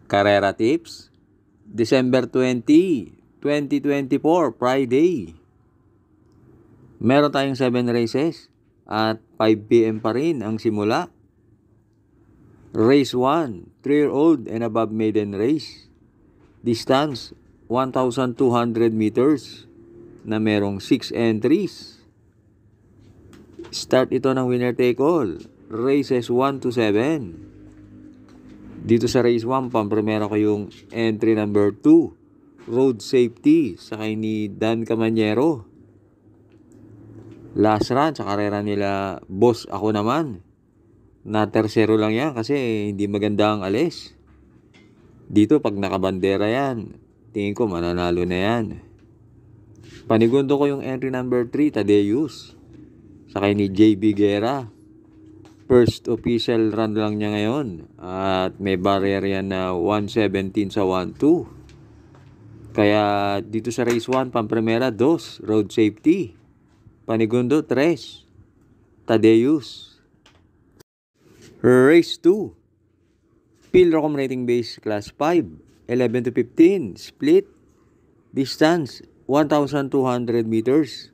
Carrera Tips, December 20, 2024, Friday. Meron tayong 7 races at 5 p.m. pa rin ang simula. Race 1, 3-year-old and above maiden race. Distance, 1,200 meters na merong 6 entries. Start ito ng winner take all. Races 1 to 7. Dito sa race 1, pampremera ko yung entry number 2, road safety, sakay ni Dan Camanyero. Last run sa karera nila, boss ako naman. Na tersero lang yan kasi hindi maganda ang alis. Dito pag nakabandera yan, tingin ko mananalo na yan. Panigundo ko yung entry number 3, Tadeus, sakay ni JB Guerra. First official run lang niya ngayon at may barrier yan na 117 sa 1-2. Kaya dito sa race 1, pampremera 2, road safety. Panigundo 3, Tadeus. Race 2, Pilrocom rating base class 5, 11 to 15, split. Distance 1,200 meters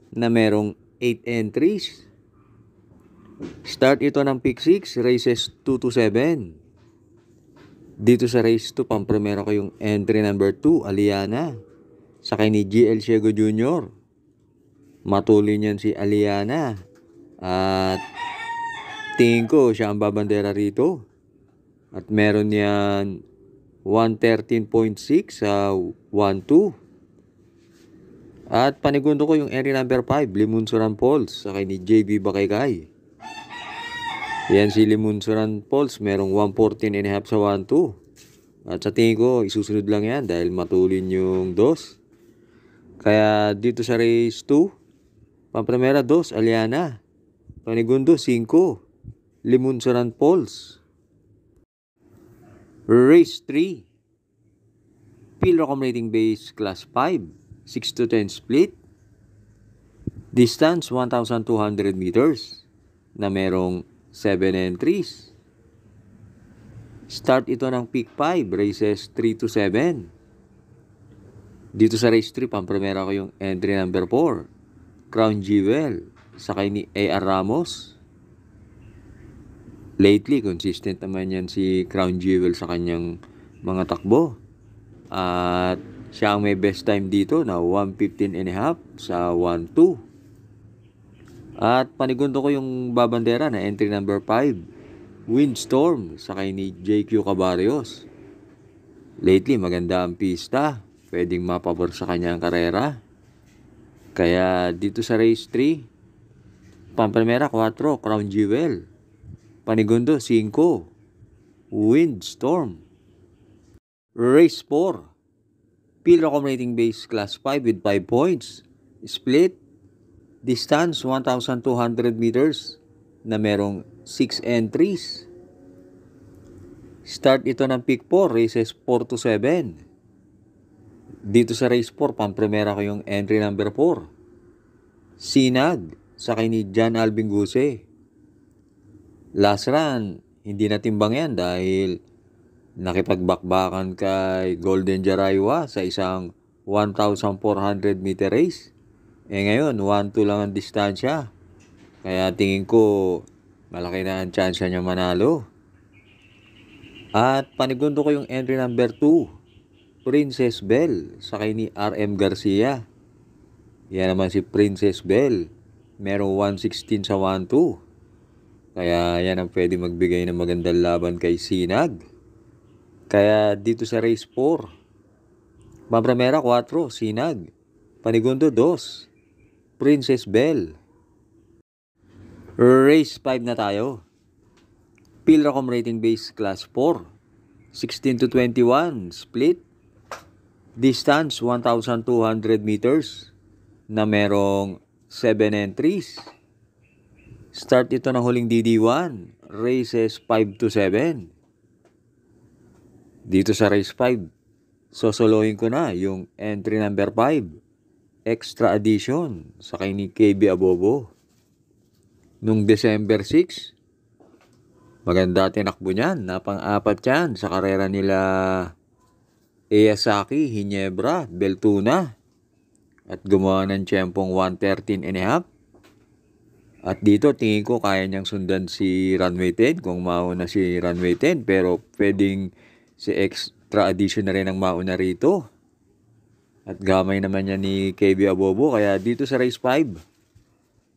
na merong 8 entries. Start ito ng pick 6, races 2 to 7. Dito sa race 2, pampremera ko yung entry number 2, Aliana, sakay ni GL Ciego Jr. Matulin yan si Aliana at tingin ko siya ang babandera rito. At meron yan 113.6 sa 1-2. At panigundo ko yung entry number 5, Limunsuran Falls, sakay ni JB Bakaykay. Yan si Limunsuran Falls, merong 114.5 sa 1-2. At sa tingin ko, isusunod lang yan dahil matulin yung 2. Kaya dito sa race 2, pampremera 2, Aliana. Panigundo 5, Limunsuran Falls. Race 3, Pilrocom rating base class 5, 6 to 10 split. Distance 1,200 meters na merong 7 entries. Start ito ng pick 5, races 3 to 7. Dito sa race 3, pampremera ko yung entry number 4, Crown Jewel, sakay ni A.R. Ramos. Lately, consistent naman yan si Crown Jewel sa kanyang mga takbo. At siya ang may best time dito na 115.5 sa 1-2. At panigundo ko yung babandera na entry number 5, Windstorm, sakay ni JQ Cabarrios. Lately, maganda ang pista. Pwedeng mapabor sa kanyang karera. Kaya dito sa race 3, pampremera 4, Crown Jewel. Panigundo 5, Windstorm. Race 4, Pilrocom rating base class 5 with 5 points. Split. Distance 1,200 meters na merong 6 entries. Start ito ng pick 4, races 4 to 7. Dito sa race 4, pampremera ko yung entry number 4, Sinag, sakay ni John Alvin Guse. Last run, hindi natimbang yan dahil nakipagbakbakan kay Golden Jaraywa sa isang 1,400 meter race. Ngayon, 1-2 lang ang distansya. Kaya tingin ko, malaki na ang chance niya manalo. At panigundo ko yung entry number 2, Princess Belle, sakay ni RM Garcia. Yan naman si Princess Belle. Merong 116 sa 1-2. Kaya yan ang pwede magbigay ng magandang laban kay Sinag. Kaya dito sa race 4, pampremera 4, Sinag. Panigundo 2, Princess Belle. Race 5 na tayo. Pilrocom rating base class 4, 16 to 21, split. Distance 1,200 meters na merong 7 entries. Start ito ng huling DD1, races 5 to 7. Dito sa race 5, sosolohin ko na yung entry number 5, Extra Edition, sakay ni KB Abobo. Nung December 6, Maganda tinakbo niyan. Napang-apat yan sa karera nila Eyasaki, Hinebra, Beltuna. At gumawa ng tiyempong 1:13 and a half. At dito tingin ko kaya niyang sundan si Runway 10 kung mauna si Runway 10. Pero pwedeng si Extra Addition na rin ang mauna rito. At gamay naman niya ni KB Abobo. Kaya dito sa race 5,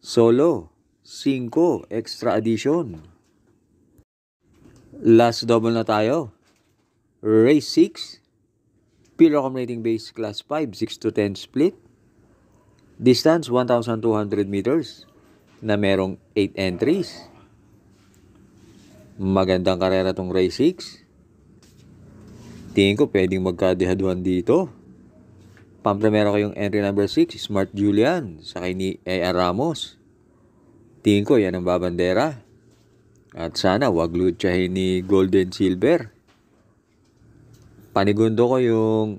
Solo, 5, Extra Addition. Last double na tayo. Race 6, Pillar Accumulating Base Class 5, 6 to 10 split. Distance 1,200 meters na merong 8 entries. Magandang karera tong race 6. Tingin ko pwedeng magkadihaduhan dito. Pamprimera ko yung entry number 6, Smart Julian, sa kay ni A.R. Ramos. Tingin ko yan ang babandera. At sana wag lutsahin ni Golden Silver. Panigundo ko yung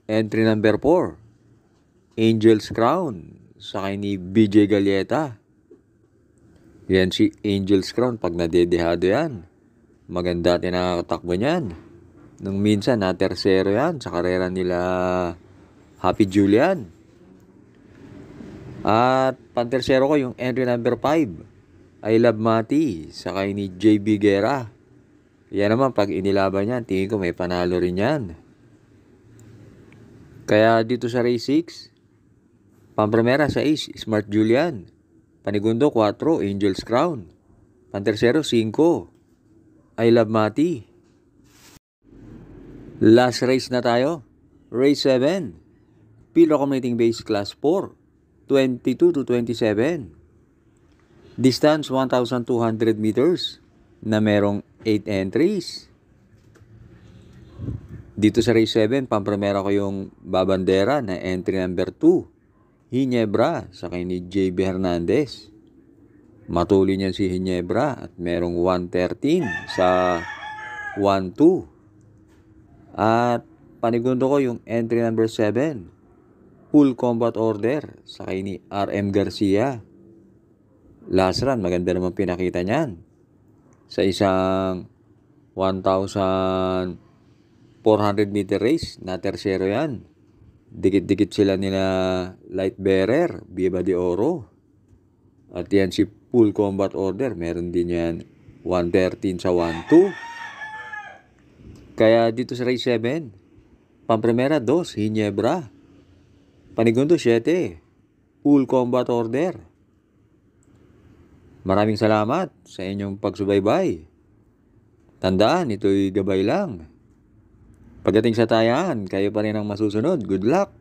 entry number 4, Angel's Crown, sa kay ni BJ Galieta. Yan si Angel's Crown pag nadedehado yan. Maganda at nakakatakbo niyan. Nung minsan na tersero yan sa karera nila Happy Julian. At pantersero ko yung entry number 5, I Love Mati, sa kay ni JB Guerra. Yan naman pag inilaban yan, tingin ko may panalo rin yan. Kaya dito sa race 6, pamprimera sa Ace, Smart Julian. Panigundo 4, Angel's Crown. Pantersero 5, I Love Mati. Last race na tayo. Race 7, Pillar Accumulating Base Class 4, 22 to 27. Distance 1,200 meters na merong 8 entries. Dito sa race 7, pamprimera ko yung babandera na entry number 2, Hinebra, sa kay ni JB Hernandez. Matuloy niyan si Hinebra at merong 1:13 sa 1-2. At panigundo ko yung entry number 7, Full Combat Order, sa kay ni RM Garcia. Last run, maganda naman pinakita niyan. Sa isang 1,400 meter race, na tersero yan. Dikit-dikit sila nila Light Bearer, Viva de Oro. At yan si Full Combat Order, meron din yan 1:13 sa 1-2. Kaya dito sa race 7, pamprimera 2, Hinebra. Panigundo 7, Full Combat Order. Maraming salamat sa inyong pagsubaybay. Tandaan, ito'y gabay lang. Pagdating sa tayahan, kayo pa rin ang masusunod. Good luck!